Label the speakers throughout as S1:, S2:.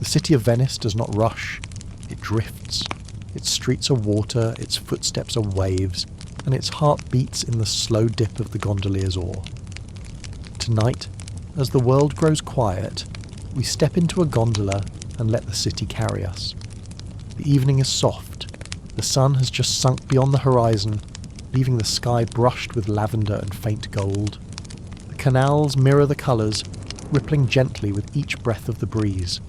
S1: The city of Venice does not rush, it drifts. Its streets are water, its footsteps are waves, and its heart beats in the slow dip of the gondolier's oar. Tonight, as the world grows quiet, we step into a gondola and let the city carry us. The evening is soft. The sun has just sunk beyond the horizon, leaving the sky brushed with lavender and faint gold. The canals mirror the colours, rippling gently with each breath of the breeze.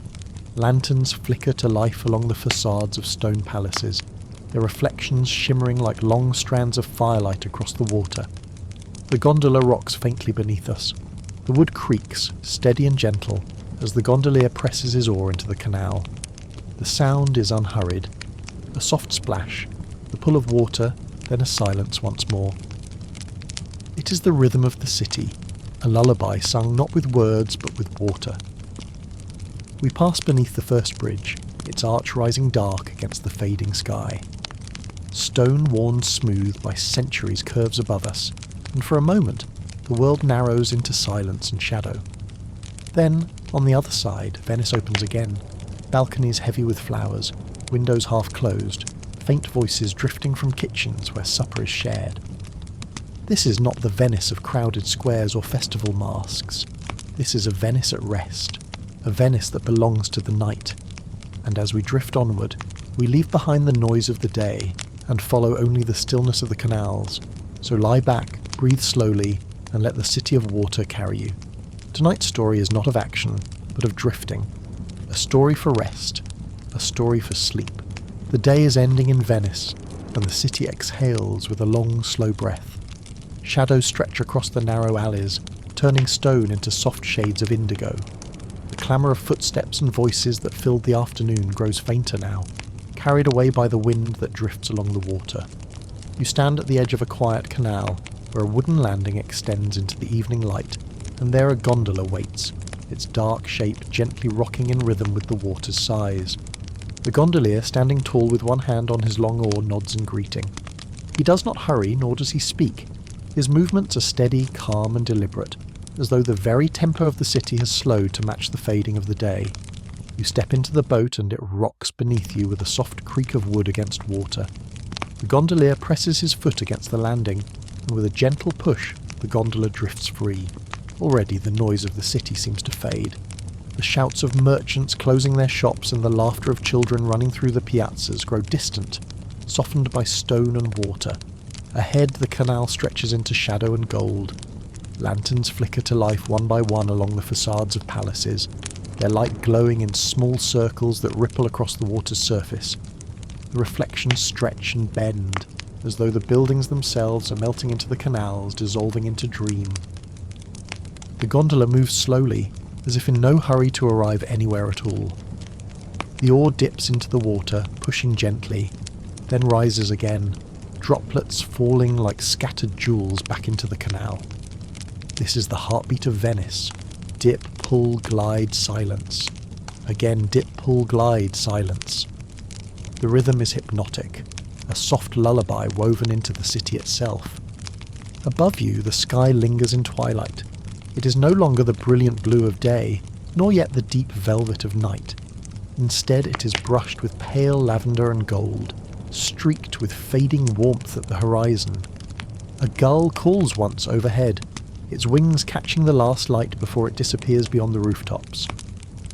S1: Lanterns flicker to life along the facades of stone palaces, their reflections shimmering like long strands of firelight across the water. The gondola rocks faintly beneath us. The wood creaks, steady and gentle, as the gondolier presses his oar into the canal. The sound is unhurried. A soft splash, the pull of water, then a silence once more. It is the rhythm of the city, a lullaby sung not with words but with water. We pass beneath the first bridge, its arch rising dark against the fading sky. Stone worn smooth by centuries curves above us, and for a moment the world narrows into silence and shadow. Then, on the other side, Venice opens again, balconies heavy with flowers, windows half closed, faint voices drifting from kitchens where supper is shared. This is not the Venice of crowded squares or festival masks. This is a Venice at rest, a Venice that belongs to the night. And as we drift onward, we leave behind the noise of the day and follow only the stillness of the canals. So lie back, breathe slowly, and let the city of water carry you. Tonight's story is not of action, but of drifting. A story for rest, a story for sleep. The day is ending in Venice, and the city exhales with a long, slow breath. Shadows stretch across the narrow alleys, turning stone into soft shades of indigo. The clamour of footsteps and voices that filled the afternoon grows fainter now, carried away by the wind that drifts along the water. You stand at the edge of a quiet canal, where a wooden landing extends into the evening light, and there a gondola waits, its dark shape gently rocking in rhythm with the water's sighs. The gondolier, standing tall with one hand on his long oar, nods in greeting. He does not hurry, nor does he speak. His movements are steady, calm and deliberate, as though the very tempo of the city has slowed to match the fading of the day. You step into the boat and it rocks beneath you with a soft creak of wood against water. The gondolier presses his foot against the landing, and with a gentle push, the gondola drifts free. Already the noise of the city seems to fade. The shouts of merchants closing their shops and the laughter of children running through the piazzas grow distant, softened by stone and water. Ahead the canal stretches into shadow and gold. Lanterns flicker to life one by one along the facades of palaces, their light glowing in small circles that ripple across the water's surface. The reflections stretch and bend, as though the buildings themselves are melting into the canals, dissolving into dream. The gondola moves slowly, as if in no hurry to arrive anywhere at all. The oar dips into the water, pushing gently, then rises again, droplets falling like scattered jewels back into the canal. This is the heartbeat of Venice. Dip, pull, glide, silence. Again, dip, pull, glide, silence. The rhythm is hypnotic, a soft lullaby woven into the city itself. Above you, the sky lingers in twilight. It is no longer the brilliant blue of day, nor yet the deep velvet of night. Instead, it is brushed with pale lavender and gold, streaked with fading warmth at the horizon. A gull calls once overhead, its wings catching the last light before it disappears beyond the rooftops.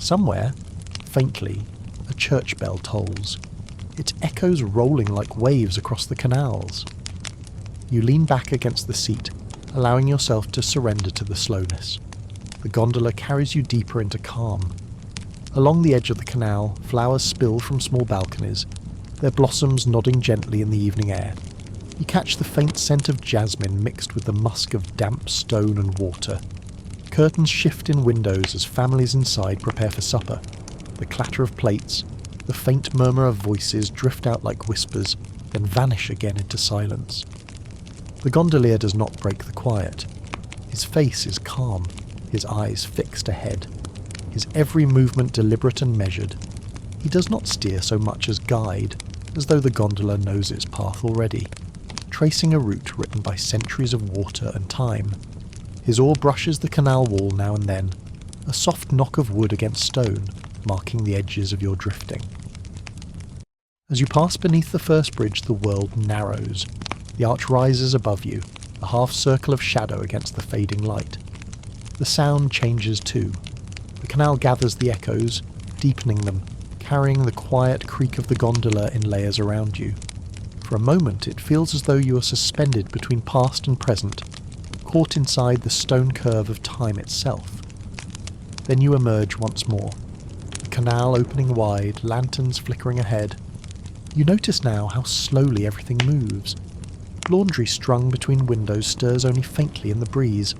S1: Somewhere, faintly, a church bell tolls, its echoes rolling like waves across the canals. You lean back against the seat, allowing yourself to surrender to the slowness. The gondola carries you deeper into calm. Along the edge of the canal, flowers spill from small balconies, their blossoms nodding gently in the evening air. You catch the faint scent of jasmine mixed with the musk of damp stone and water. Curtains shift in windows as families inside prepare for supper. The clatter of plates, the faint murmur of voices drift out like whispers, then vanish again into silence. The gondolier does not break the quiet. His face is calm, his eyes fixed ahead, his every movement deliberate and measured. He does not steer so much as guide, as though the gondola knows its path already, tracing a route written by centuries of water and time. His oar brushes the canal wall now and then, a soft knock of wood against stone, marking the edges of your drifting. As you pass beneath the first bridge, the world narrows. The arch rises above you, a half circle of shadow against the fading light. The sound changes too. The canal gathers the echoes, deepening them, carrying the quiet creak of the gondola in layers around you. For a moment it feels as though you are suspended between past and present, caught inside the stone curve of time itself. Then you emerge once more. The canal opening wide, lanterns flickering ahead. You notice now how slowly everything moves. Laundry strung between windows stirs only faintly in the breeze.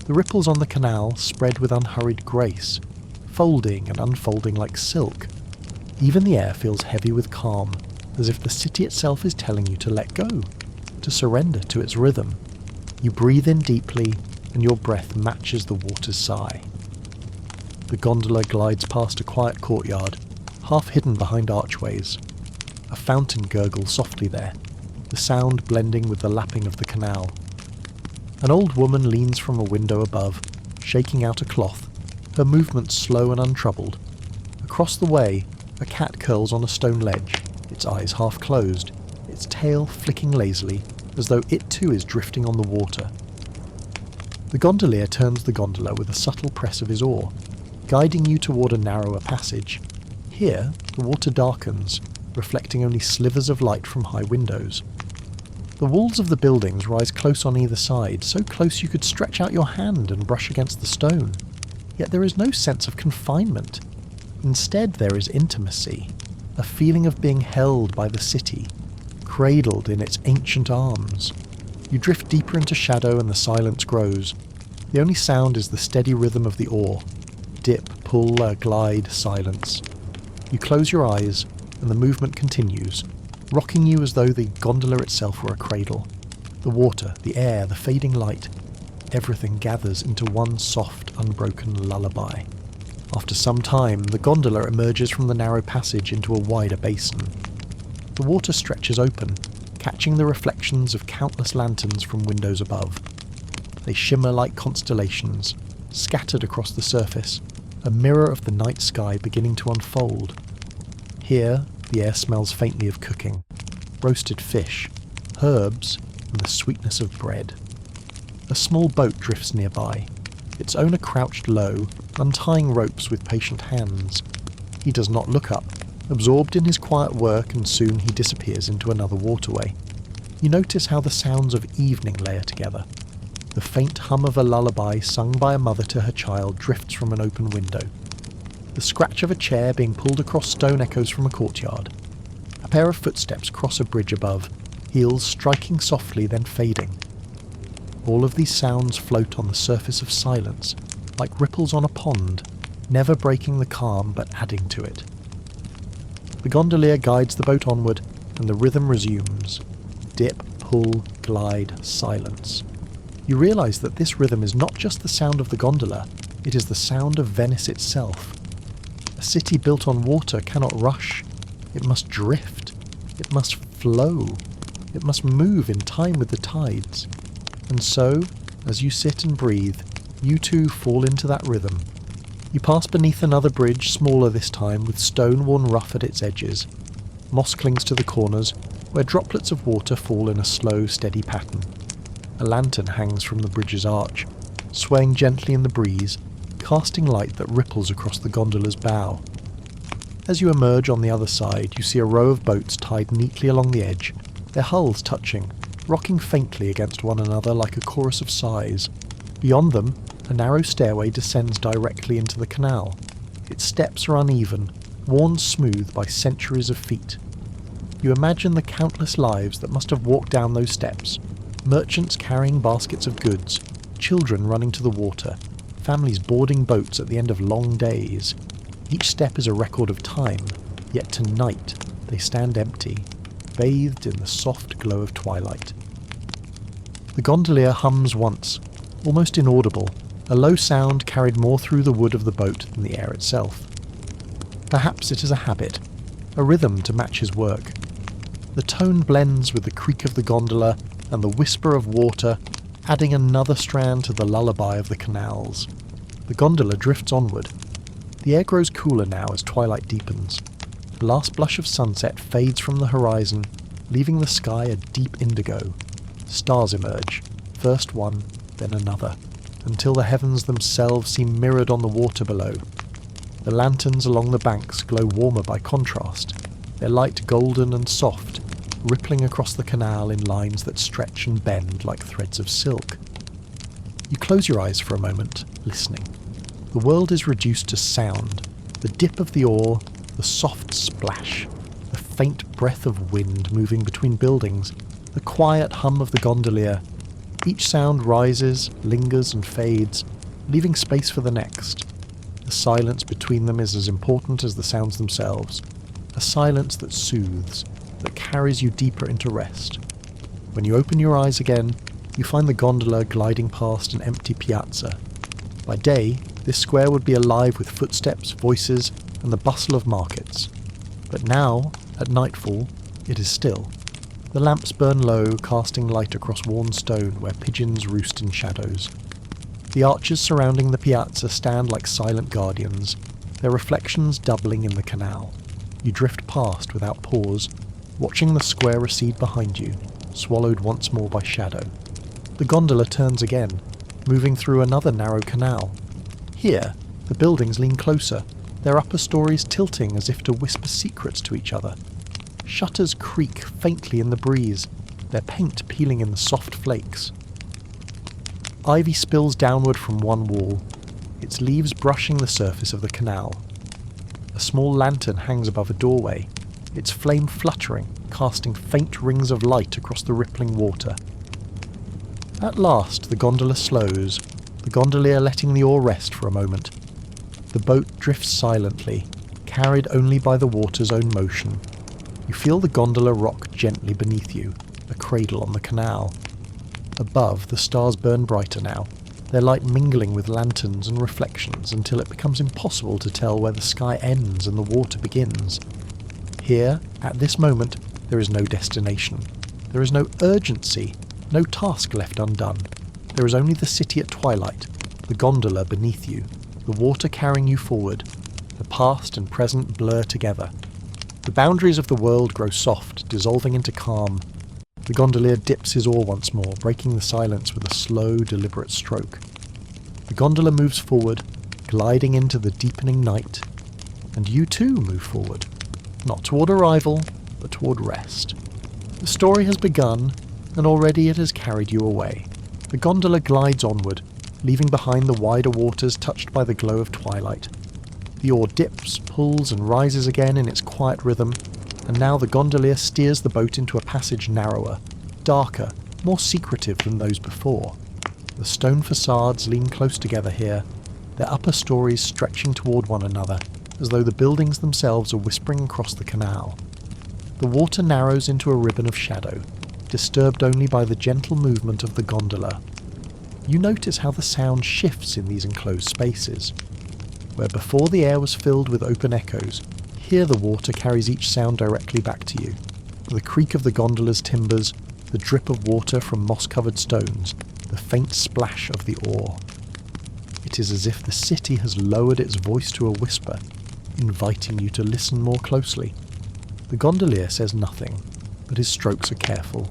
S1: The ripples on the canal spread with unhurried grace, folding and unfolding like silk. Even the air feels heavy with calm, as if the city itself is telling you to let go, to surrender to its rhythm. You breathe in deeply, and your breath matches the water's sigh. The gondola glides past a quiet courtyard, half hidden behind archways. A fountain gurgles softly there, the sound blending with the lapping of the canal. An old woman leans from a window above, shaking out a cloth, her movements slow and untroubled. Across the way, a cat curls on a stone ledge, its eyes half closed, its tail flicking lazily, as though it too is drifting on the water. The gondolier turns the gondola with a subtle press of his oar, guiding you toward a narrower passage. Here, the water darkens, reflecting only slivers of light from high windows. The walls of the buildings rise close on either side, so close you could stretch out your hand and brush against the stone. Yet there is no sense of confinement. Instead there is intimacy, a feeling of being held by the city, cradled in its ancient arms. You drift deeper into shadow and the silence grows. The only sound is the steady rhythm of the oar. Dip, pull, glide, silence. You close your eyes, and the movement continues, rocking you as though the gondola itself were a cradle. The water, the air, the fading light, everything gathers into one soft, unbroken lullaby. After some time, the gondola emerges from the narrow passage into a wider basin. The water stretches open, catching the reflections of countless lanterns from windows above. They shimmer like constellations, scattered across the surface, a mirror of the night sky beginning to unfold. Here, the air smells faintly of cooking, roasted fish, herbs, and the sweetness of bread. A small boat drifts nearby, its owner crouched low, untying ropes with patient hands. He does not look up, absorbed in his quiet work, and soon he disappears into another waterway. You notice how the sounds of evening layer together. The faint hum of a lullaby sung by a mother to her child drifts from an open window. The scratch of a chair being pulled across stone echoes from a courtyard. A pair of footsteps cross a bridge above, heels striking softly then fading. All of these sounds float on the surface of silence, like ripples on a pond, never breaking the calm but adding to it. The gondolier guides the boat onward, and the rhythm resumes. Dip, pull, glide, silence. You realise that this rhythm is not just the sound of the gondola, it is the sound of Venice itself. A city built on water cannot rush. It must drift. It must flow. It must move in time with the tides. And so, as you sit and breathe, you too fall into that rhythm. You pass beneath another bridge, smaller this time, with stone worn rough at its edges. Moss clings to the corners, where droplets of water fall in a slow, steady pattern. A lantern hangs from the bridge's arch, swaying gently in the breeze, casting light that ripples across the gondola's bow. As you emerge on the other side, you see a row of boats tied neatly along the edge, their hulls touching, rocking faintly against one another like a chorus of sighs. Beyond them, a narrow stairway descends directly into the canal. Its steps are uneven, worn smooth by centuries of feet. You imagine the countless lives that must have walked down those steps, merchants carrying baskets of goods, children running to the water, families boarding boats at the end of long days. Each step is a record of time, yet tonight they stand empty, bathed in the soft glow of twilight. The gondolier hums once, almost inaudible, a low sound carried more through the wood of the boat than the air itself. Perhaps it is a habit, a rhythm to match his work. The tone blends with the creak of the gondola and the whisper of water, adding another strand to the lullaby of the canals. The gondola drifts onward. The air grows cooler now as twilight deepens. The last blush of sunset fades from the horizon, leaving the sky a deep indigo. Stars emerge, first one, then another, until the heavens themselves seem mirrored on the water below. The lanterns along the banks glow warmer by contrast, their light golden and soft, rippling across the canal in lines that stretch and bend like threads of silk. You close your eyes for a moment, listening. The world is reduced to sound, the dip of the oar, the soft splash, the faint breath of wind moving between buildings, the quiet hum of the gondolier. Each sound rises, lingers and fades, leaving space for the next. The silence between them is as important as the sounds themselves, a silence that soothes, that carries you deeper into rest. When you open your eyes again, you find the gondola gliding past an empty piazza. By day, this square would be alive with footsteps, voices, and the bustle of markets. But now, at nightfall, it is still. The lamps burn low, casting light across worn stone where pigeons roost in shadows. The arches surrounding the piazza stand like silent guardians, their reflections doubling in the canal. You drift past without pause, watching the square recede behind you, swallowed once more by shadow. The gondola turns again, moving through another narrow canal. Here, the buildings lean closer, their upper stories tilting as if to whisper secrets to each other. Shutters creak faintly in the breeze, their paint peeling in the soft flakes. Ivy spills downward from one wall, its leaves brushing the surface of the canal. A small lantern hangs above a doorway, its flame fluttering, casting faint rings of light across the rippling water. At last the gondola slows, the gondolier letting the oar rest for a moment. The boat drifts silently, carried only by the water's own motion. You feel the gondola rock gently beneath you, a cradle on the canal. Above, the stars burn brighter now, their light mingling with lanterns and reflections until it becomes impossible to tell where the sky ends and the water begins. Here, at this moment, there is no destination. There is no urgency, no task left undone. There is only the city at twilight, the gondola beneath you, the water carrying you forward. The past and present blur together. The boundaries of the world grow soft, dissolving into calm. The gondolier dips his oar once more, breaking the silence with a slow, deliberate stroke. The gondola moves forward, gliding into the deepening night. And you too move forward, not toward arrival, but toward rest. The story has begun, and already it has carried you away. The gondola glides onward, leaving behind the wider waters touched by the glow of twilight. The oar dips, pulls, and rises again in its quiet rhythm, and now the gondolier steers the boat into a passage narrower, darker, more secretive than those before. The stone facades lean close together here, their upper stories stretching toward one another, as though the buildings themselves are whispering across the canal. The water narrows into a ribbon of shadow, disturbed only by the gentle movement of the gondola. You notice how the sound shifts in these enclosed spaces. Where before the air was filled with open echoes, here the water carries each sound directly back to you. The creak of the gondola's timbers, the drip of water from moss-covered stones, the faint splash of the oar. It is as if the city has lowered its voice to a whisper, inviting you to listen more closely. The gondolier says nothing, but his strokes are careful,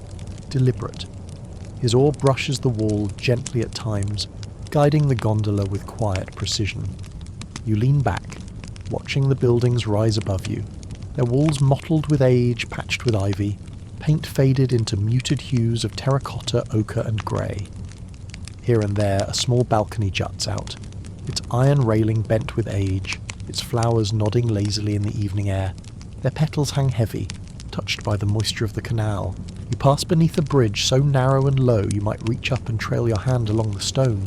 S1: deliberate. His oar brushes the wall gently at times, guiding the gondola with quiet precision. You lean back, watching the buildings rise above you, their walls mottled with age, patched with ivy, paint faded into muted hues of terracotta, ochre and grey. Here and there a small balcony juts out, its iron railing bent with age, its flowers nodding lazily in the evening air. Their petals hang heavy, touched by the moisture of the canal. You pass beneath a bridge so narrow and low you might reach up and trail your hand along the stone.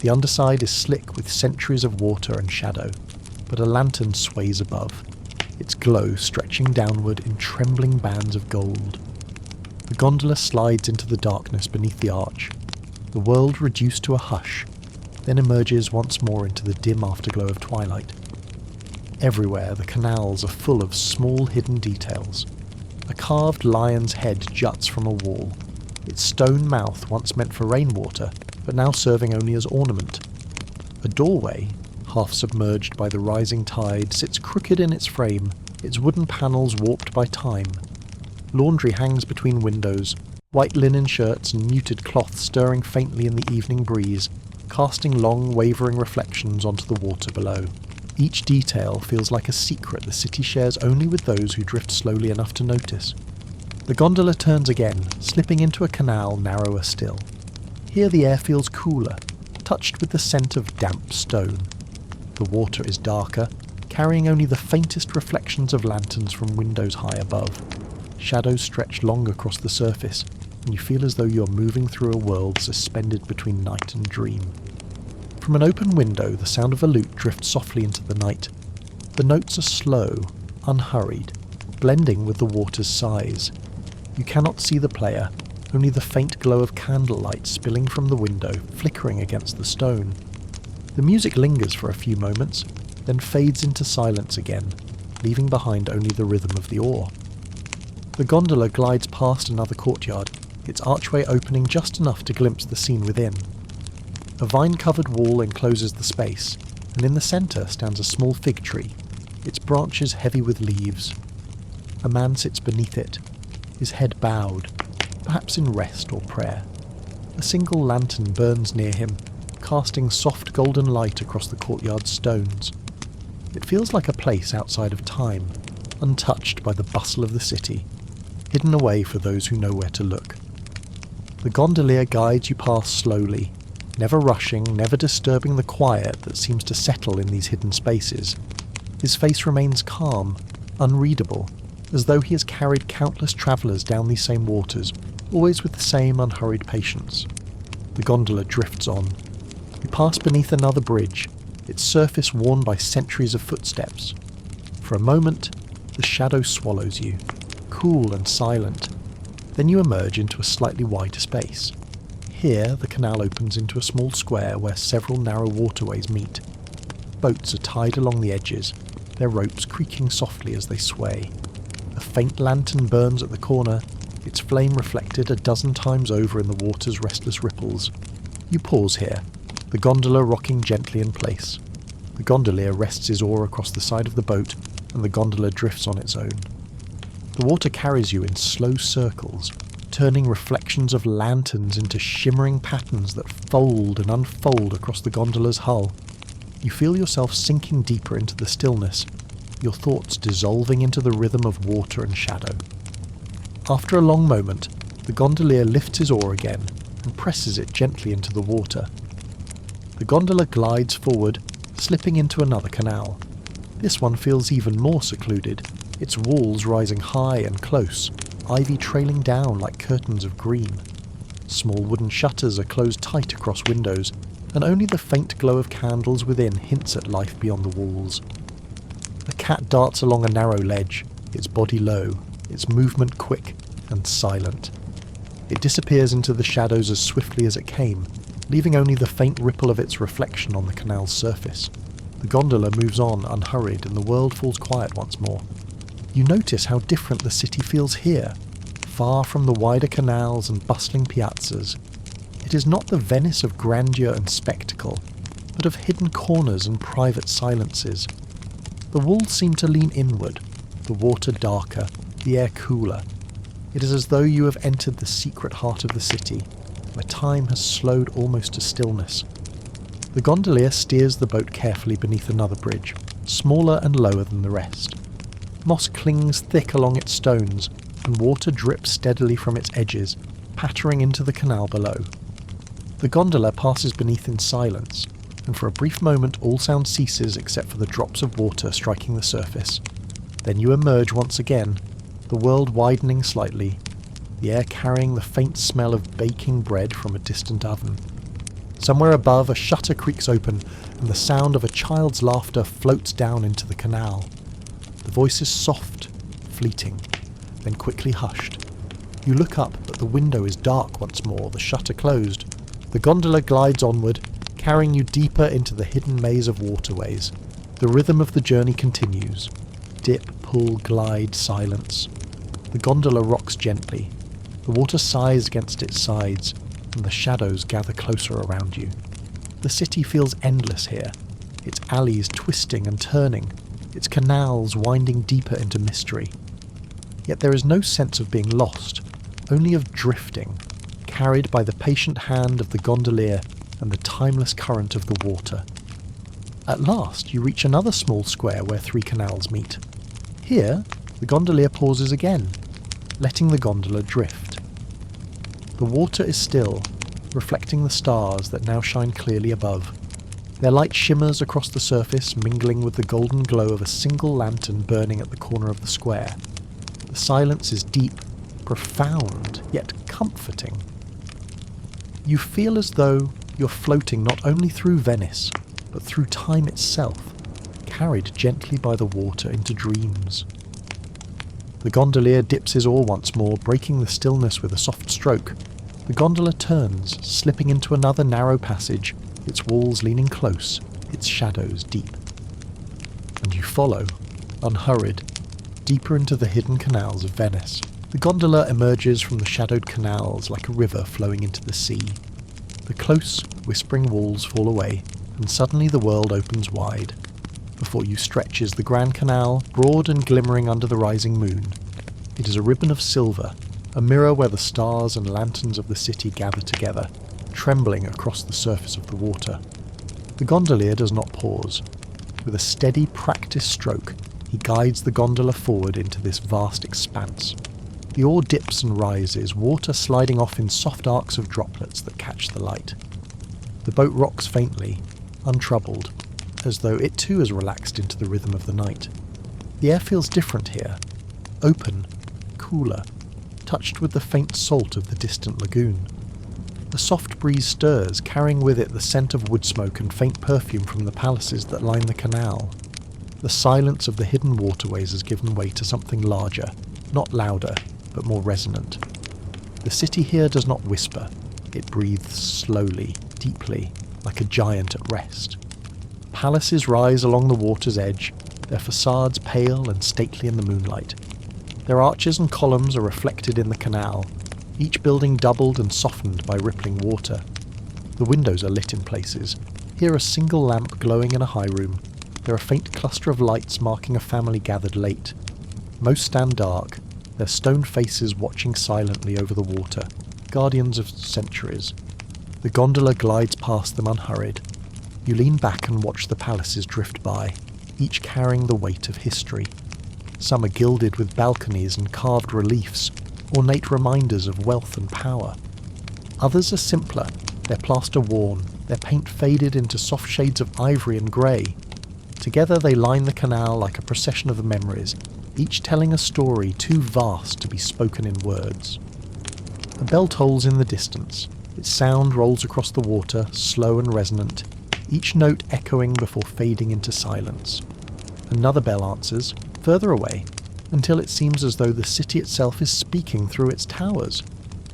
S1: The underside is slick with centuries of water and shadow, but a lantern sways above, its glow stretching downward in trembling bands of gold. The gondola slides into the darkness beneath the arch, the world reduced to a hush, then emerges once more into the dim afterglow of twilight. Everywhere the canals are full of small hidden details. A carved lion's head juts from a wall, its stone mouth once meant for rainwater, but now serving only as ornament. A doorway, half submerged by the rising tide, sits crooked in its frame, its wooden panels warped by time. Laundry hangs between windows, white linen shirts and muted cloth stirring faintly in the evening breeze, casting long, wavering reflections onto the water below. Each detail feels like a secret the city shares only with those who drift slowly enough to notice. The gondola turns again, slipping into a canal narrower still. Here the air feels cooler, touched with the scent of damp stone. The water is darker, carrying only the faintest reflections of lanterns from windows high above. Shadows stretch long across the surface, and you feel as though you're moving through a world suspended between night and dream. From an open window, the sound of a lute drifts softly into the night. The notes are slow, unhurried, blending with the water's sighs. You cannot see the player, only the faint glow of candlelight spilling from the window, flickering against the stone. The music lingers for a few moments, then fades into silence again, leaving behind only the rhythm of the oar. The gondola glides past another courtyard, its archway opening just enough to glimpse the scene within. A vine-covered wall encloses the space, and in the centre stands a small fig tree, its branches heavy with leaves. A man sits beneath it, his head bowed, perhaps in rest or prayer. A single lantern burns near him, casting soft golden light across the courtyard's stones. It feels like a place outside of time, untouched by the bustle of the city, hidden away for those who know where to look. The gondolier guides you past slowly, never rushing, never disturbing the quiet that seems to settle in these hidden spaces. His face remains calm, unreadable, as though he has carried countless travellers down these same waters, always with the same unhurried patience. The gondola drifts on. You pass beneath another bridge, its surface worn by centuries of footsteps. For a moment, the shadow swallows you, cool and silent. Then you emerge into a slightly wider space. Here, the canal opens into a small square where several narrow waterways meet. Boats are tied along the edges, their ropes creaking softly as they sway. A faint lantern burns at the corner, its flame reflected a dozen times over in the water's restless ripples. You pause here, the gondola rocking gently in place. The gondolier rests his oar across the side of the boat, and the gondola drifts on its own. The water carries you in slow circles, turning reflections of lanterns into shimmering patterns that fold and unfold across the gondola's hull. You feel yourself sinking deeper into the stillness, your thoughts dissolving into the rhythm of water and shadow. After a long moment, the gondolier lifts his oar again and presses it gently into the water. The gondola glides forward, slipping into another canal. This one feels even more secluded, its walls rising high and close, ivy trailing down like curtains of green. Small wooden shutters are closed tight across windows, and only the faint glow of candles within hints at life beyond the walls. A cat darts along a narrow ledge, its body low, its movement quick and silent. It disappears into the shadows as swiftly as it came, leaving only the faint ripple of its reflection on the canal's surface. The gondola moves on unhurried and the world falls quiet once more. You notice how different the city feels here, far from the wider canals and bustling piazzas. It is not the Venice of grandeur and spectacle, but of hidden corners and private silences. The walls seem to lean inward, the water darker, the air cooler. It is as though you have entered the secret heart of the city, where time has slowed almost to stillness. The gondolier steers the boat carefully beneath another bridge, smaller and lower than the rest. Moss clings thick along its stones, and water drips steadily from its edges, pattering into the canal below. The gondola passes beneath in silence, and for a brief moment all sound ceases except for the drops of water striking the surface. Then you emerge once again, the world widening slightly, the air carrying the faint smell of baking bread from a distant oven. Somewhere above, a shutter creaks open, and the sound of a child's laughter floats down into the canal. The voice is soft, fleeting, then quickly hushed. You look up, but the window is dark once more, the shutter closed. The gondola glides onward, carrying you deeper into the hidden maze of waterways. The rhythm of the journey continues. Dip, pull, glide, silence. The gondola rocks gently. The water sighs against its sides, and the shadows gather closer around you. The city feels endless here, its alleys twisting and turning, its canals winding deeper into mystery. Yet there is no sense of being lost, only of drifting, carried by the patient hand of the gondolier and the timeless current of the water. At last you reach another small square where 3 canals meet. Here, the gondolier pauses again, letting the gondola drift. The water is still, reflecting the stars that now shine clearly above. Their light shimmers across the surface, mingling with the golden glow of a single lantern burning at the corner of the square. The silence is deep, profound, yet comforting. You feel as though you're floating not only through Venice, but through time itself, carried gently by the water into dreams. The gondolier dips his oar once more, breaking the stillness with a soft stroke. The gondola turns, slipping into another narrow passage, its walls leaning close, its shadows deep. And you follow, unhurried, deeper into the hidden canals of Venice. The gondola emerges from the shadowed canals like a river flowing into the sea. The close, whispering walls fall away, and suddenly the world opens wide. Before you stretches the Grand Canal, broad and glimmering under the rising moon. It is a ribbon of silver, a mirror where the stars and lanterns of the city gather together, trembling across the surface of the water. The gondolier does not pause. With a steady, practiced stroke, he guides the gondola forward into this vast expanse. The oar dips and rises, water sliding off in soft arcs of droplets that catch the light. The boat rocks faintly, untroubled, as though it too has relaxed into the rhythm of the night. The air feels different here, open, cooler, touched with the faint salt of the distant lagoon. A soft breeze stirs, carrying with it the scent of wood smoke and faint perfume from the palaces that line the canal. The silence of the hidden waterways has given way to something larger, not louder, but more resonant. The city here does not whisper, it breathes slowly, deeply, like a giant at rest. Palaces rise along the water's edge, their facades pale and stately in the moonlight. Their arches and columns are reflected in the canal, each building doubled and softened by rippling water. The windows are lit in places. Here a single lamp glowing in a high room. There a faint cluster of lights marking a family gathered late. Most stand dark, their stone faces watching silently over the water, guardians of centuries. The gondola glides past them unhurried. You lean back and watch the palaces drift by, each carrying the weight of history. Some are gilded with balconies and carved reliefs, ornate reminders of wealth and power. Others are simpler, their plaster worn, their paint faded into soft shades of ivory and grey. Together they line the canal like a procession of memories, each telling a story too vast to be spoken in words. A bell tolls in the distance. Its sound rolls across the water, slow and resonant, each note echoing before fading into silence. Another bell answers, further away, until it seems as though the city itself is speaking through its towers.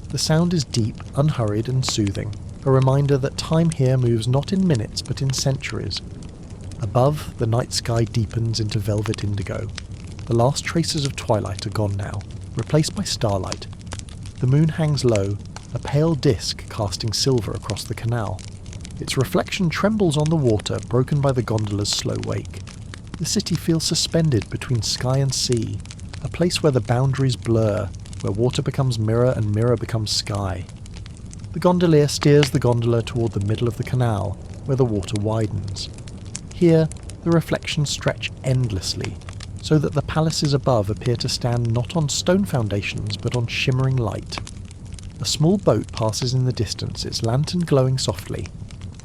S1: The sound is deep, unhurried and soothing, a reminder that time here moves not in minutes but in centuries. Above, the night sky deepens into velvet indigo. The last traces of twilight are gone now, replaced by starlight. The moon hangs low, a pale disk casting silver across the canal. Its reflection trembles on the water, broken by the gondola's slow wake. The city feels suspended between sky and sea, a place where the boundaries blur, where water becomes mirror and mirror becomes sky. The gondolier steers the gondola toward the middle of the canal, where the water widens. Here, the reflections stretch endlessly, so that the palaces above appear to stand not on stone foundations but on shimmering light. A small boat passes in the distance, its lantern glowing softly.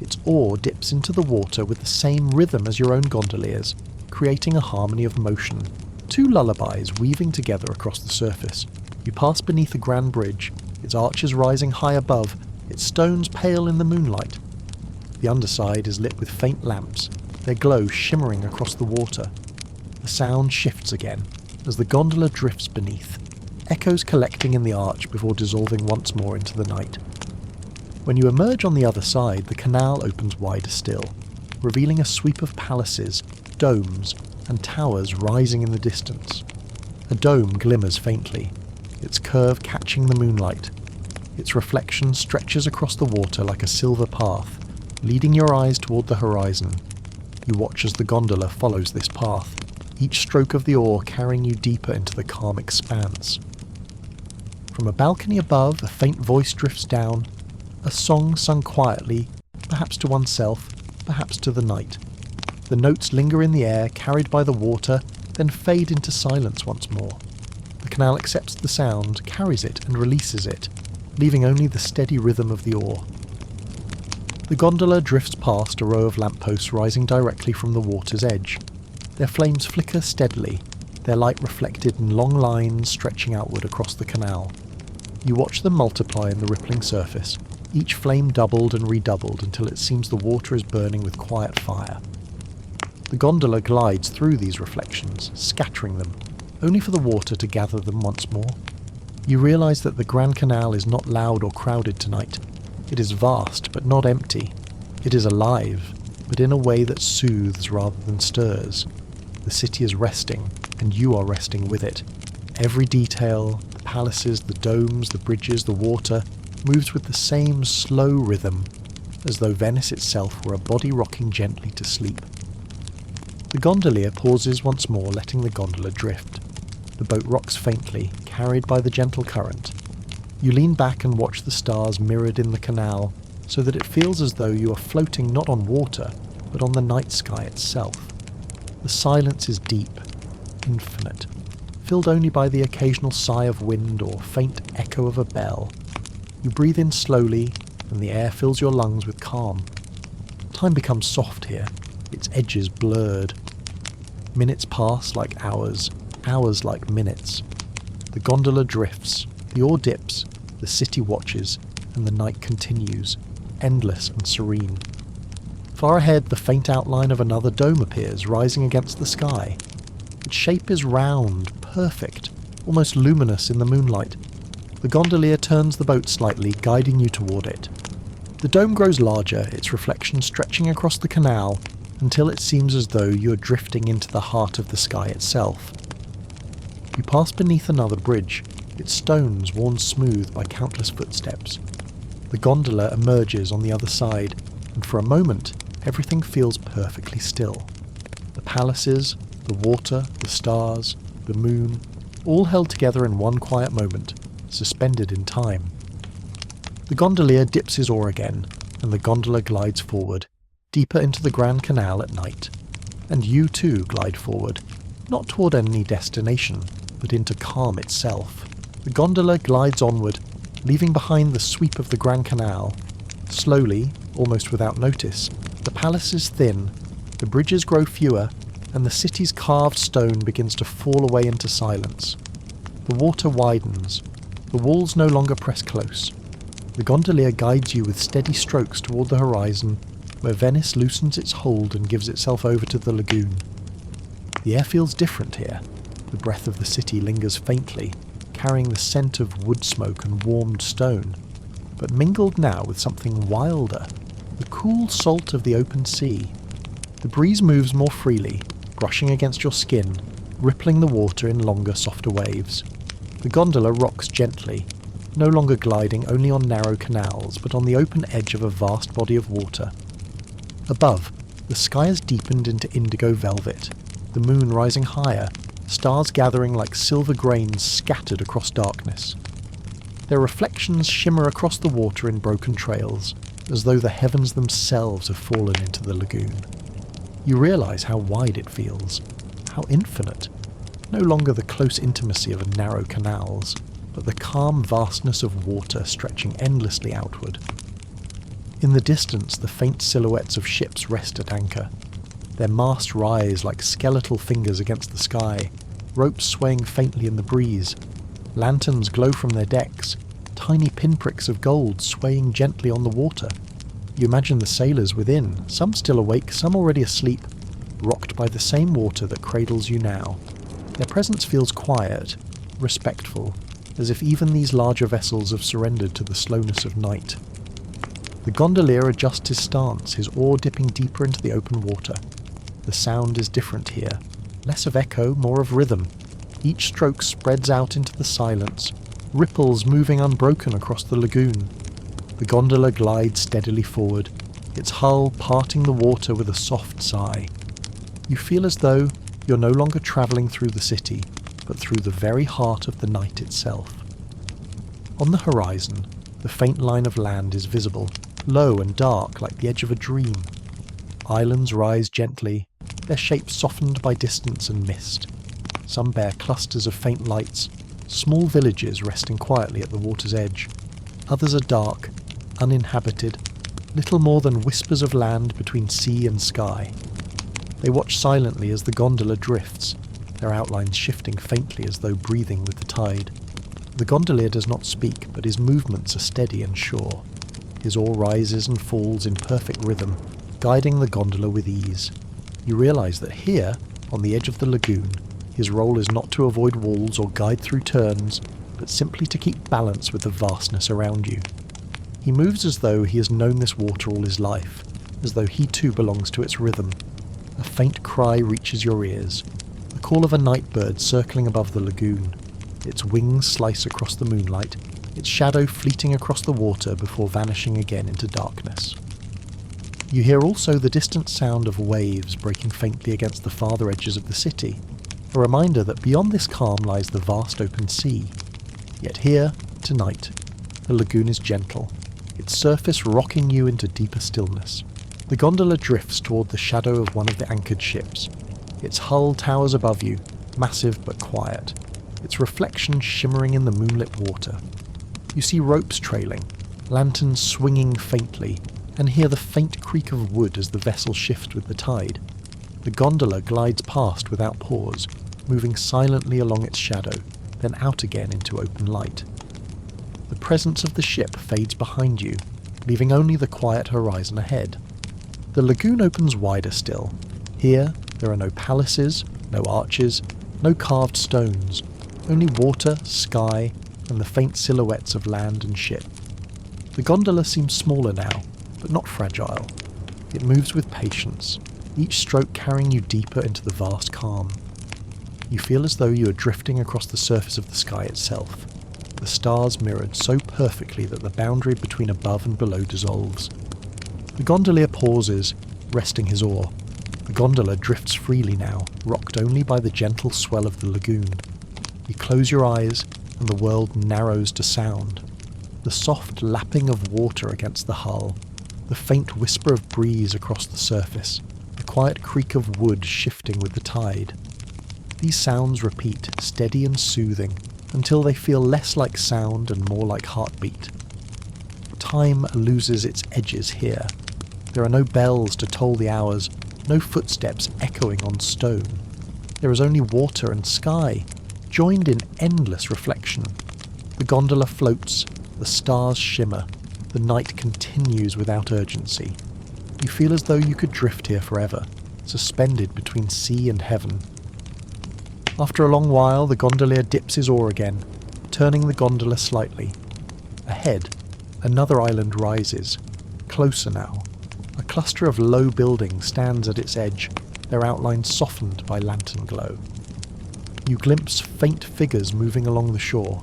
S1: Its oar dips into the water with the same rhythm as your own gondolier's, creating a harmony of motion. Two lullabies weaving together across the surface. You pass beneath a grand bridge, its arches rising high above, its stones pale in the moonlight. The underside is lit with faint lamps, their glow shimmering across the water. The sound shifts again, as the gondola drifts beneath, echoes collecting in the arch before dissolving once more into the night. When you emerge on the other side, the canal opens wider still, revealing a sweep of palaces, domes, and towers rising in the distance. A dome glimmers faintly, its curve catching the moonlight. Its reflection stretches across the water like a silver path, leading your eyes toward the horizon. You watch as the gondola follows this path, each stroke of the oar carrying you deeper into the calm expanse. From a balcony above, a faint voice drifts down, a song sung quietly, perhaps to oneself, perhaps to the night. The notes linger in the air, carried by the water, then fade into silence once more. The canal accepts the sound, carries it and releases it, leaving only the steady rhythm of the oar. The gondola drifts past a row of lampposts rising directly from the water's edge. Their flames flicker steadily, their light reflected in long lines stretching outward across the canal. You watch them multiply in the rippling surface, each flame doubled and redoubled until it seems the water is burning with quiet fire. The gondola glides through these reflections, scattering them, only for the water to gather them once more. You realise that the Grand Canal is not loud or crowded tonight. It is vast, but not empty. It is alive, but in a way that soothes rather than stirs. The city is resting, and you are resting with it. Every detail, the palaces, the domes, the bridges, the water, moves with the same slow rhythm, as though Venice itself were a body rocking gently to sleep. The gondolier pauses once more, letting the gondola drift. The boat rocks faintly, carried by the gentle current. You lean back and watch the stars mirrored in the canal, so that it feels as though you are floating not on water, but on the night sky itself. The silence is deep, infinite, filled only by the occasional sigh of wind or faint echo of a bell. You breathe in slowly, and the air fills your lungs with calm. Time becomes soft here, its edges blurred. Minutes pass like hours, hours like minutes. The gondola drifts, the oar dips, the city watches, and the night continues, endless and serene. Far ahead, the faint outline of another dome appears, rising against the sky. Its shape is round, perfect, almost luminous in the moonlight. The gondolier turns the boat slightly, guiding you toward it. The dome grows larger, its reflection stretching across the canal, until it seems as though you are drifting into the heart of the sky itself. You pass beneath another bridge, its stones worn smooth by countless footsteps. The gondola emerges on the other side, and for a moment, everything feels perfectly still. The palaces, the water, the stars, the moon, all held together in one quiet moment, suspended in time. The gondolier dips his oar again, and the gondola glides forward, deeper into the Grand Canal at night. And you too glide forward, not toward any destination, but into calm itself. The gondola glides onward, leaving behind the sweep of the Grand Canal. Slowly, almost without notice, the palaces thin, the bridges grow fewer, and the city's carved stone begins to fall away into silence. The water widens. The walls no longer press close. The gondolier guides you with steady strokes toward the horizon, where Venice loosens its hold and gives itself over to the lagoon. The air feels different here. The breath of the city lingers faintly, carrying the scent of wood smoke and warmed stone, but mingled now with something wilder, the cool salt of the open sea. The breeze moves more freely, brushing against your skin, rippling the water in longer, softer waves. The gondola rocks gently, no longer gliding only on narrow canals, but on the open edge of a vast body of water. Above, the sky has deepened into indigo velvet, the moon rising higher, stars gathering like silver grains scattered across darkness. Their reflections shimmer across the water in broken trails, as though the heavens themselves have fallen into the lagoon. You realise how wide it feels, how infinite. No longer the close intimacy of narrow canals, but the calm vastness of water stretching endlessly outward. In the distance, the faint silhouettes of ships rest at anchor. Their masts rise like skeletal fingers against the sky, ropes swaying faintly in the breeze. Lanterns glow from their decks, tiny pinpricks of gold swaying gently on the water. You imagine the sailors within, some still awake, some already asleep, rocked by the same water that cradles you now. Their presence feels quiet, respectful, as if even these larger vessels have surrendered to the slowness of night. The gondolier adjusts his stance, his oar dipping deeper into the open water. The sound is different here, less of echo, more of rhythm. Each stroke spreads out into the silence, ripples moving unbroken across the lagoon. The gondola glides steadily forward, its hull parting the water with a soft sigh. You feel as though you're no longer travelling through the city, but through the very heart of the night itself. On the horizon, the faint line of land is visible, low and dark like the edge of a dream. Islands rise gently, their shapes softened by distance and mist. Some bear clusters of faint lights, small villages resting quietly at the water's edge. Others are dark, uninhabited, little more than whispers of land between sea and sky. They watch silently as the gondola drifts, their outlines shifting faintly as though breathing with the tide. The gondolier does not speak, but his movements are steady and sure. His oar rises and falls in perfect rhythm, guiding the gondola with ease. You realise that here, on the edge of the lagoon, his role is not to avoid walls or guide through turns, but simply to keep balance with the vastness around you. He moves as though he has known this water all his life, as though he too belongs to its rhythm. A faint cry reaches your ears, the call of a night bird circling above the lagoon. Its wings slice across the moonlight, its shadow fleeting across the water before vanishing again into darkness. You hear also the distant sound of waves breaking faintly against the farther edges of the city, a reminder that beyond this calm lies the vast open sea. Yet here, tonight, the lagoon is gentle, its surface rocking you into deeper stillness. The gondola drifts toward the shadow of one of the anchored ships. Its hull towers above you, massive but quiet, its reflection shimmering in the moonlit water. You see ropes trailing, lanterns swinging faintly, and hear the faint creak of wood as the vessel shifts with the tide. The gondola glides past without pause, moving silently along its shadow, then out again into open light. The presence of the ship fades behind you, leaving only the quiet horizon ahead. The lagoon opens wider still. Here, there are no palaces, no arches, no carved stones, only water, sky, and the faint silhouettes of land and ship. The gondola seems smaller now, but not fragile. It moves with patience, each stroke carrying you deeper into the vast calm. You feel as though you are drifting across the surface of the sky itself, the stars mirrored so perfectly that the boundary between above and below dissolves. The gondolier pauses, resting his oar. The gondola drifts freely now, rocked only by the gentle swell of the lagoon. You close your eyes, and the world narrows to sound. The soft lapping of water against the hull, the faint whisper of breeze across the surface, the quiet creak of wood shifting with the tide. These sounds repeat, steady and soothing, until they feel less like sound and more like heartbeat. Time loses its edges here. There are no bells to toll the hours, no footsteps echoing on stone. There is only water and sky, joined in endless reflection. The gondola floats, the stars shimmer, the night continues without urgency. You feel as though you could drift here forever, suspended between sea and heaven. After a long while, the gondolier dips his oar again, turning the gondola slightly. Ahead, another island rises, closer now. A cluster of low buildings stands at its edge, their outlines softened by lantern glow. You glimpse faint figures moving along the shore,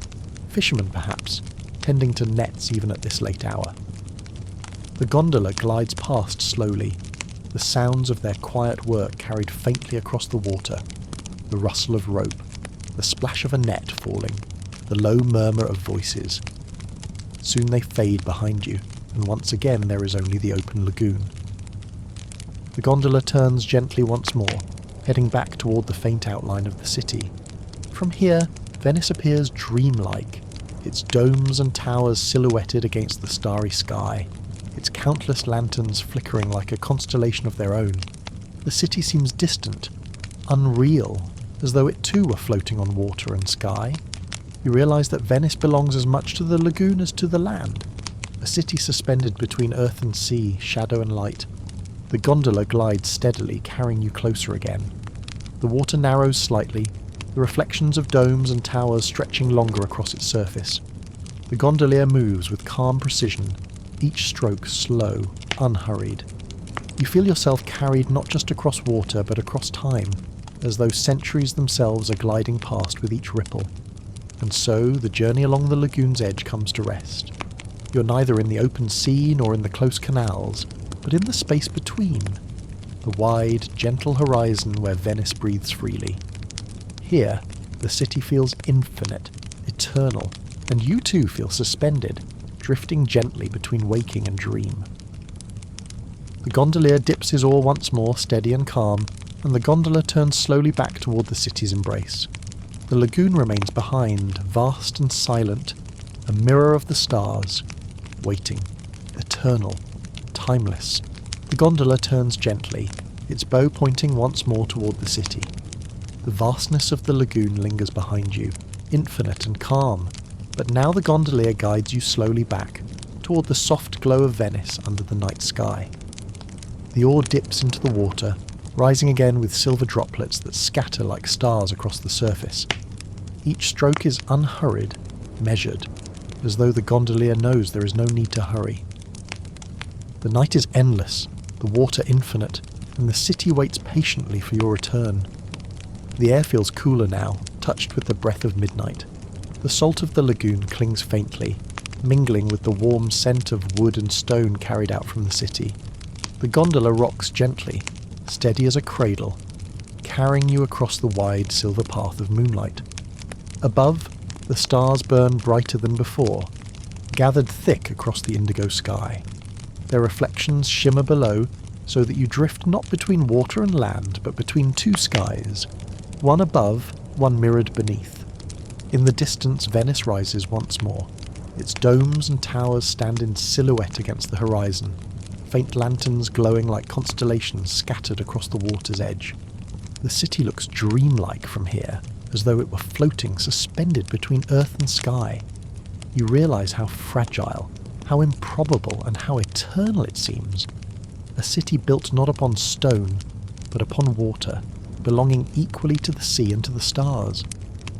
S1: fishermen perhaps, tending to nets even at this late hour. The gondola glides past slowly, the sounds of their quiet work carried faintly across the water, the rustle of rope, the splash of a net falling, the low murmur of voices. Soon they fade behind you, and once again there is only the open lagoon. The gondola turns gently once more, heading back toward the faint outline of the city. From here, Venice appears dreamlike, its domes and towers silhouetted against the starry sky, its countless lanterns flickering like a constellation of their own. The city seems distant, unreal, as though it too were floating on water and sky. You realise that Venice belongs as much to the lagoon as to the land, a city suspended between earth and sea, shadow and light. The gondola glides steadily, carrying you closer again. The water narrows slightly, the reflections of domes and towers stretching longer across its surface. The gondolier moves with calm precision, each stroke slow, unhurried. You feel yourself carried not just across water but across time, as though centuries themselves are gliding past with each ripple. And so the journey along the lagoon's edge comes to rest. You're neither in the open sea nor in the close canals, but but in the space between, the wide, gentle horizon where Venice breathes freely. Here, the city feels infinite, eternal, and you too feel suspended, drifting gently between waking and dream. The gondolier dips his oar once more, steady and calm, and the gondola turns slowly back toward the city's embrace. The lagoon remains behind, vast and silent, a mirror of the stars, waiting, eternal, timeless. The gondola turns gently, its bow pointing once more toward the city. The vastness of the lagoon lingers behind you, infinite and calm, but now the gondolier guides you slowly back, toward the soft glow of Venice under the night sky. The oar dips into the water, rising again with silver droplets that scatter like stars across the surface. Each stroke is unhurried, measured, as though the gondolier knows there is no need to hurry. The night is endless, the water infinite, and the city waits patiently for your return. The air feels cooler now, touched with the breath of midnight. The salt of the lagoon clings faintly, mingling with the warm scent of wood and stone carried out from the city. The gondola rocks gently, steady as a cradle, carrying you across the wide silver path of moonlight. Above, the stars burn brighter than before, gathered thick across the indigo sky. Their reflections shimmer below, so that you drift not between water and land, but between two skies, one above, one mirrored beneath. In the distance, Venice rises once more. Its domes and towers stand in silhouette against the horizon, faint lanterns glowing like constellations scattered across the water's edge. The city looks dreamlike from here, as though it were floating, suspended between earth and sky. You realise how fragile, how improbable, and how eternal it seems. A city built not upon stone, but upon water, belonging equally to the sea and to the stars.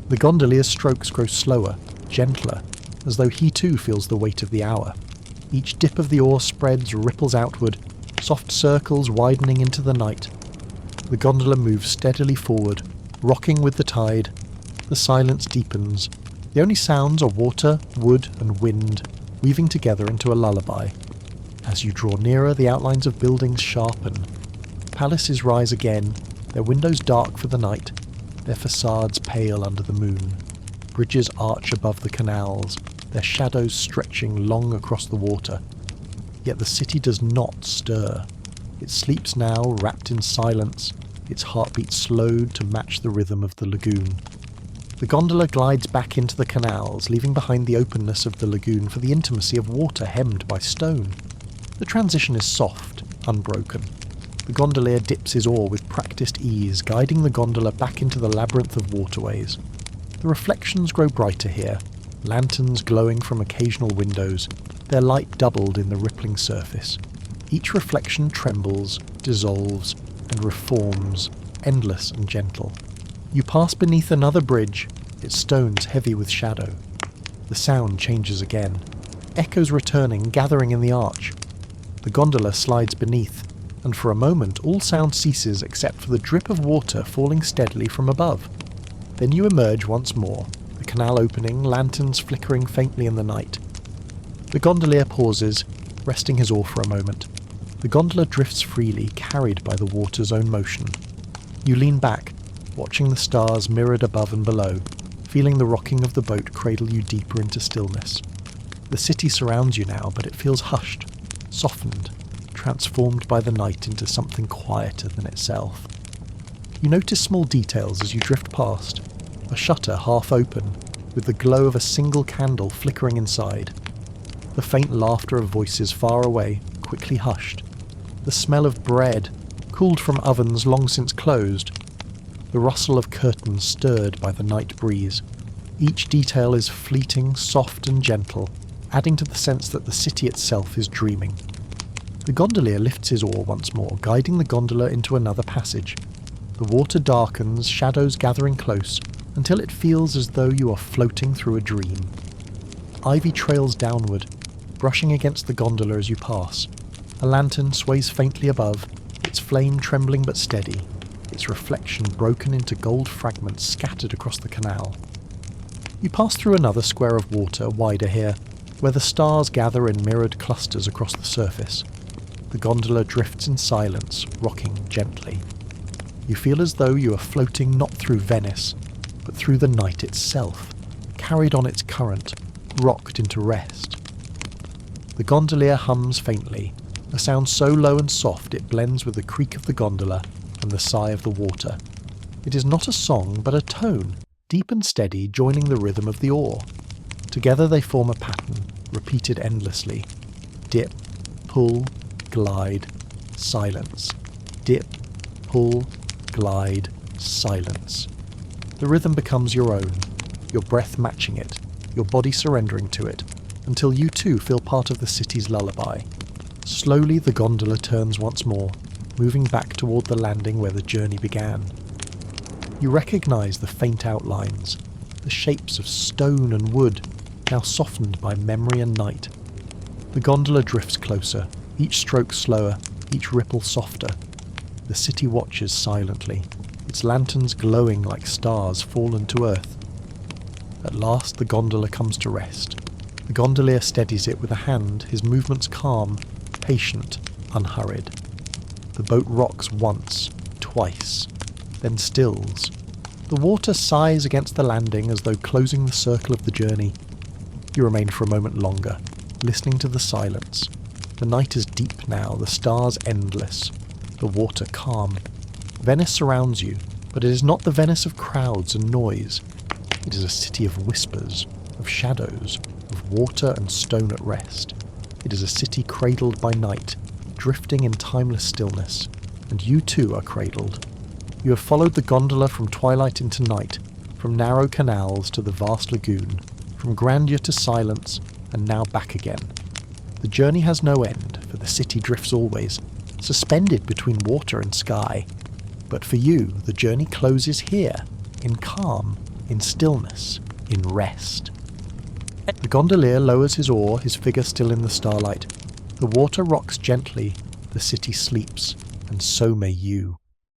S1: The gondolier's strokes grow slower, gentler, as though he too feels the weight of the hour. Each dip of the oar spreads, ripples outward, soft circles widening into the night. The gondola moves steadily forward, rocking with the tide. The silence deepens. The only sounds are water, wood, and wind, weaving together into a lullaby. As you draw nearer, the outlines of buildings sharpen. Palaces rise again, their windows dark for the night, their facades pale under the moon. Bridges arch above the canals, their shadows stretching long across the water. Yet the city does not stir. It sleeps now, wrapped in silence, its heartbeat slowed to match the rhythm of the lagoon. The gondola glides back into the canals, leaving behind the openness of the lagoon for the intimacy of water hemmed by stone. The transition is soft, unbroken. The gondolier dips his oar with practiced ease, guiding the gondola back into the labyrinth of waterways. The reflections grow brighter here, lanterns glowing from occasional windows, their light doubled in the rippling surface. Each reflection trembles, dissolves, and reforms, endless and gentle. You pass beneath another bridge, its stones heavy with shadow. The sound changes again, echoes returning, gathering in the arch. The gondola slides beneath, and for a moment all sound ceases except for the drip of water falling steadily from above. Then you emerge once more, the canal opening, lanterns flickering faintly in the night. The gondolier pauses, resting his oar for a moment. The gondola drifts freely, carried by the water's own motion. You lean back, watching the stars mirrored above and below, feeling the rocking of the boat cradle you deeper into stillness. The city surrounds you now, but it feels hushed, softened, transformed by the night into something quieter than itself. You notice small details as you drift past. A shutter half open, with the glow of a single candle flickering inside. The faint laughter of voices far away, quickly hushed. The smell of bread, cooled from ovens long since closed. The rustle of curtains stirred by the night breeze. Each detail is fleeting, soft and gentle, adding to the sense that the city itself is dreaming. The gondolier lifts his oar once more, guiding the gondola into another passage. The water darkens, shadows gathering close, until it feels as though you are floating through a dream. Ivy trails downward, brushing against the gondola as you pass. A lantern sways faintly above, its flame trembling but steady, its reflection broken into gold fragments scattered across the canal. You pass through another square of water, wider here, where the stars gather in mirrored clusters across the surface. The gondola drifts in silence, rocking gently. You feel as though you are floating not through Venice, but through the night itself, carried on its current, rocked into rest. The gondolier hums faintly, a sound so low and soft it blends with the creak of the gondola and the sigh of the water. It is not a song, but a tone, deep and steady, joining the rhythm of the oar. Together they form a pattern, repeated endlessly. Dip, pull, glide, silence. Dip, pull, glide, silence. The rhythm becomes your own, your breath matching it, your body surrendering to it, until you too feel part of the city's lullaby. Slowly the gondola turns once more, moving back toward the landing where the journey began. You recognise the faint outlines, the shapes of stone and wood, now softened by memory and night. The gondola drifts closer, each stroke slower, each ripple softer. The city watches silently, its lanterns glowing like stars fallen to earth. At last the gondola comes to rest. The gondolier steadies it with a hand, his movements calm, patient, unhurried. The boat rocks once, twice, then stills. The water sighs against the landing as though closing the circle of the journey. You remain for a moment longer, listening to the silence. The night is deep now, the stars endless, the water calm. Venice surrounds you, but it is not the Venice of crowds and noise. It is a city of whispers, of shadows, of water and stone at rest. It is a city cradled by night, drifting in timeless stillness, and you too are cradled. You have followed the gondola from twilight into night, from narrow canals to the vast lagoon, from grandeur to silence, and now back again. The journey has no end, for the city drifts always, suspended between water and sky. But for you, the journey closes here, in calm, in stillness, in rest. The gondolier lowers his oar, his figure still in the starlight. The water rocks gently, the city sleeps, and so may you.